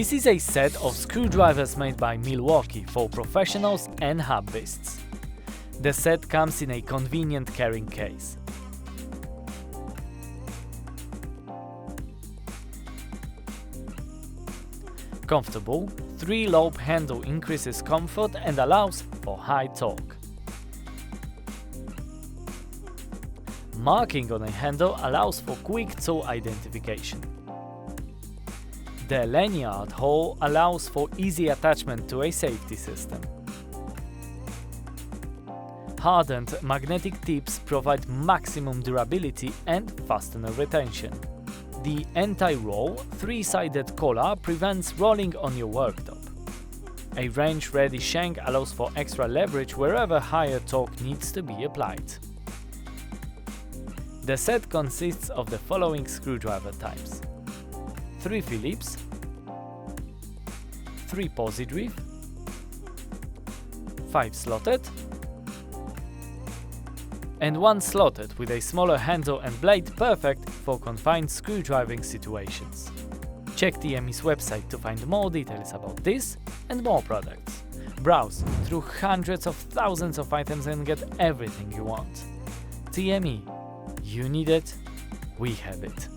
This is a set of screwdrivers made by Milwaukee for professionals and hobbyists. The set comes in a convenient carrying case. Comfortable, 3-lobe handle increases comfort and allows for high torque. Marking on a handle allows for quick tool identification. The lanyard hole allows for easy attachment to a safety system. Hardened magnetic tips provide maximum durability and fastener retention. The anti-roll 3-sided collar prevents rolling on your worktop. A range-ready shank allows for extra leverage wherever higher torque needs to be applied. The set consists of the following screwdriver types: 3 Phillips, 3 Pozidriv, 5 slotted, and 1 slotted with a smaller handle and blade, perfect for confined screwdriving situations. Check TME's website to find more details about this and more products. Browse through hundreds of thousands of items and get everything you want. TME, you need it, we have it.